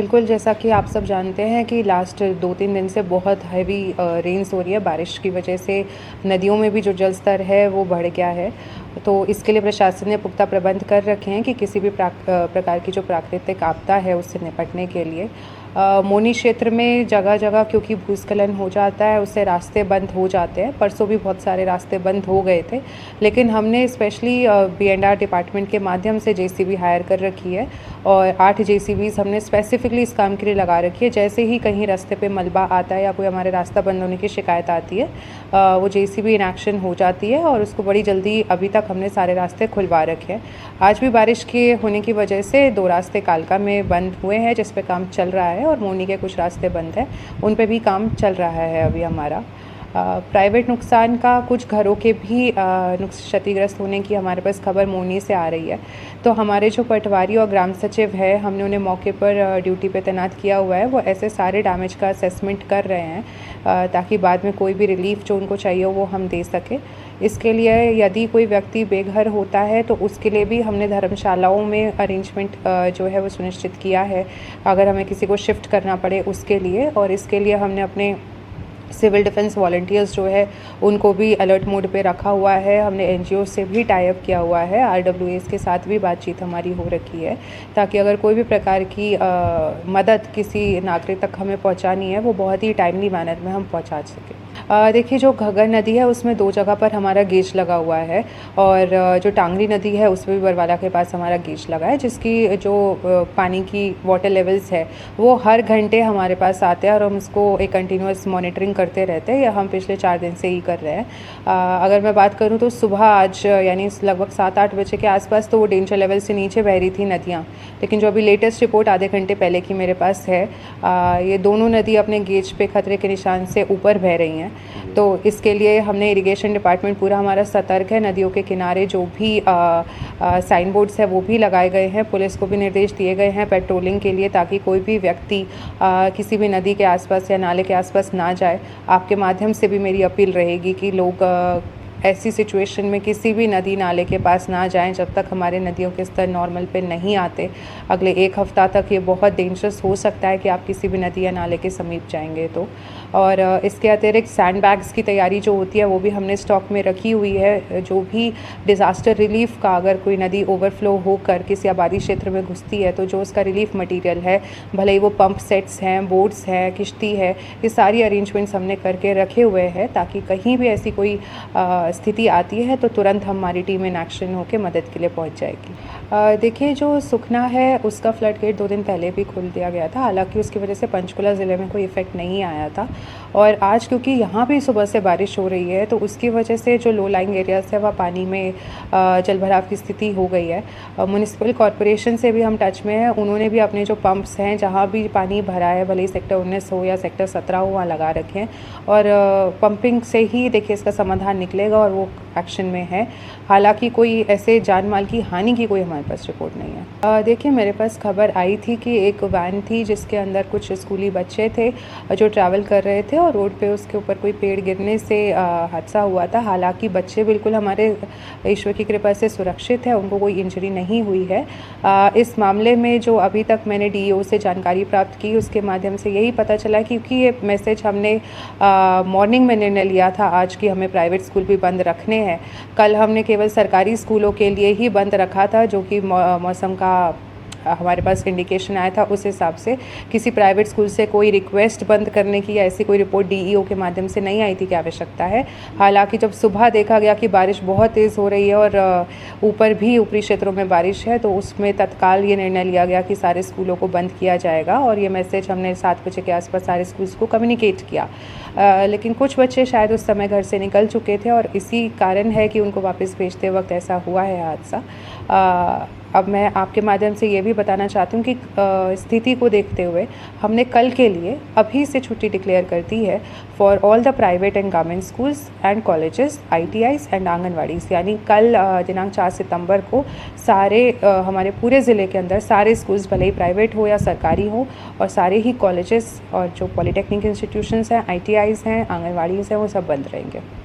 बिल्कुल, जैसा कि आप सब जानते हैं कि लास्ट 2-3 दिन से बहुत हैवी रेन्स हो रही है। बारिश की वजह से नदियों में भी जो जल स्तर है वो बढ़ गया है। तो इसके लिए प्रशासन ने पुख्ता प्रबंध कर रखे हैं कि किसी भी प्रकार की जो प्राकृतिक आपदा है उससे निपटने के लिए। मोनी क्षेत्र में जगह-जगह क्योंकि भूस्खलन हो जाता है, उससे रास्ते बंद हो जाते हैं। परसों भी बहुत सारे रास्ते बंद हो गए थे, लेकिन हमने स्पेशली B&R डिपार्टमेंट के माध्यम से जेसीबी हायर कर रखी है और 8 जेसीबीज़ हमने स्पेसिफिकली इस काम के लिए लगा रखी है। जैसे ही कहीं रास्ते पे मलबा आता है या कोई हमारे रास्ता बंद होने की शिकायत आती है, वो जेसीबी इन एक्शन हो जाती है और उसको बड़ी जल्दी अभी तक हमने सारे रास्ते खुलवा रखे हैं। आज भी बारिश के होने की वजह से 2 रास्ते कालका में बंद हुए हैं, जिस पे काम चल रहा है, और मोनी के कुछ रास्ते बंद हैं, उन पे भी काम चल रहा है अभी हमारा। प्राइवेट नुकसान का कुछ घरों के भी क्षतिग्रस्त होने की हमारे पास खबर मोनी से आ रही है। तो हमारे जो पटवारी और ग्राम सचिव है, हमने उन्हें मौके पर ड्यूटी पे तैनात किया हुआ है। वो ऐसे सारे डैमेज का असेसमेंट कर रहे हैं ताकि बाद में कोई भी रिलीफ जो उनको चाहिए वो हम दे सकें। इसके लिए यदि कोई व्यक्ति बेघर होता है तो उसके लिए भी हमने धर्मशालाओं में अरेंजमेंट जो है वो सुनिश्चित किया है, अगर हमें किसी को शिफ्ट करना पड़े उसके लिए। और इसके लिए हमने अपने सिविल डिफेंस वॉलंटियर्स जो है उनको भी अलर्ट मोड पे रखा हुआ है। हमने एनजीओ से भी टाई अप किया हुआ है, RWAs के साथ भी बातचीत हमारी हो रखी है, ताकि अगर कोई भी प्रकार की मदद किसी नागरिक तक हमें पहुंचानी है वो बहुत ही टाइमली मैनर में हम पहुंचा सकें। देखिए, जो घग्गर नदी है उसमें 2 जगह पर हमारा गेज लगा हुआ है, और जो टांगरी नदी है उसमें भी बरवाला के पास हमारा गेज लगा है, जिसकी जो पानी की वाटर लेवल्स है वो हर घंटे हमारे पास आते हैं और हम उसको एक कंटिन्यूस मॉनिटरिंग करते रहते हैं। या हम पिछले 4 दिन से ही कर रहे हैं। अगर मैं बात करूँ तो सुबह आज यानी लगभग 7-8 बजे के आसपास तो वो डेंजर लेवल से नीचे बह रही थी नदियाँ, लेकिन जो अभी लेटेस्ट रिपोर्ट आधे घंटे पहले की मेरे पास है, ये दोनों नदी अपने गेज पे खतरे के निशान से ऊपर बह रही हैं। तो इसके लिए हमने इरिगेशन डिपार्टमेंट पूरा हमारा सतर्क है। नदियों के किनारे जो भी साइन बोर्ड्स है वो भी लगाए गए हैं। पुलिस को भी निर्देश दिए गए हैं पेट्रोलिंग के लिए, ताकि कोई भी व्यक्ति किसी भी नदी के आसपास या नाले के आसपास ना जाए। आपके माध्यम से भी मेरी अपील रहेगी कि लोग ऐसी सिचुएशन में किसी भी नदी नाले के पास ना जाएं जब तक हमारे नदियों के स्तर नॉर्मल पे नहीं आते। अगले 1 हफ्ता तक ये बहुत डेंजरस हो सकता है कि आप किसी भी नदी या नाले के समीप जाएंगे तो। और इसके अतिरिक्त सैंड बैग्स की तैयारी जो होती है वो भी हमने स्टॉक में रखी हुई है। जो भी डिज़ास्टर रिलीफ का, अगर कोई नदी ओवरफ्लो होकर किसी आबादी क्षेत्र में घुसती है तो जो उसका रिलीफ मटीरियल है, भले ही वो पंप सेट्स हैं, बोट्स हैं, किश्ती है, ये सारी अरेंजमेंट्स हमने करके रखे हुए हैं, ताकि कहीं भी ऐसी कोई स्थिति आती है तो तुरंत हमारी टीम इन एक्शन होकर मदद के लिए पहुंच जाएगी। देखिए, जो सुखना है उसका फ्लड गेट 2 दिन पहले भी खोल दिया गया था, हालांकि उसकी वजह से पंचकुला ज़िले में कोई इफ़ेक्ट नहीं आया था। और आज क्योंकि यहाँ भी सुबह से बारिश हो रही है तो उसकी वजह से जो लो लाइंग एरियाज़ है वह पानी में जलभराव की स्थिति हो गई है। म्युनिसिपल कॉरपोरेशन से भी हम टच में हैं, उन्होंने भी अपने जो पंप्स हैं जहाँ भी पानी भरा है, भले ही सेक्टर 19 हो या सेक्टर 17 हो, वहाँ लगा रखे हैं। और पंपिंग से ही देखिए इसका समाधान निकलेगा और वो एक्शन में है। हालांकि कोई ऐसे जान माल की हानि की कोई हमारे पास रिपोर्ट नहीं है। देखिए, मेरे पास खबर आई थी कि एक वैन थी जिसके अंदर कुछ स्कूली बच्चे थे जो ट्रैवल कर रहे थे और रोड पे उसके ऊपर कोई पेड़ गिरने से हादसा हुआ था। हालांकि बच्चे बिल्कुल हमारे ईश्वर की कृपा से सुरक्षित है, उनको कोई इंजरी नहीं हुई है। इस मामले में जो अभी तक मैंने DEO से जानकारी प्राप्त की उसके माध्यम से यही पता चला, क्योंकि ये मैसेज हमने मॉर्निंग में निर्णय लिया था आज कि हमें प्राइवेट स्कूल भी बंद रखने हैं। कल हमने केवल सरकारी स्कूलों के लिए ही बंद रखा था, जो कि मौसम का हमारे पास इंडिकेशन आया था, उस हिसाब से किसी प्राइवेट स्कूल से कोई रिक्वेस्ट बंद करने की या ऐसी कोई रिपोर्ट DEO के माध्यम से नहीं आई थी कि आवश्यकता है। हालांकि जब सुबह देखा गया कि बारिश बहुत तेज़ हो रही है और ऊपर भी ऊपरी क्षेत्रों में बारिश है, तो उसमें तत्काल ये निर्णय लिया गया कि सारे स्कूलों को बंद किया जाएगा। और ये मैसेज हमने 7 बजे के आसपास सारे स्कूल्स को कम्युनिकेट किया। लेकिन कुछ बच्चे शायद उस समय घर से निकल चुके थे और इसी कारण है कि उनको वापस भेजते वक्त ऐसा हुआ है हादसा। अब मैं आपके माध्यम से ये भी बताना चाहती हूँ कि स्थिति को देखते हुए हमने कल के लिए अभी से छुट्टी डिक्लेयर कर दी है for all the private and government schools and colleges, ITIs and anganwadis. यानी कल दिनांक 4 सितंबर को सारे हमारे पूरे ज़िले के अंदर सारे स्कूल्स, भले ही प्राइवेट हो या सरकारी हो, और सारे ही कॉलेजेस और जो पॉलिटेक्निक इंस्टीट्यूशंस हैं, ITIs हैं, आंगनवाड़ीज़ हैं, वो सब बंद रहेंगे।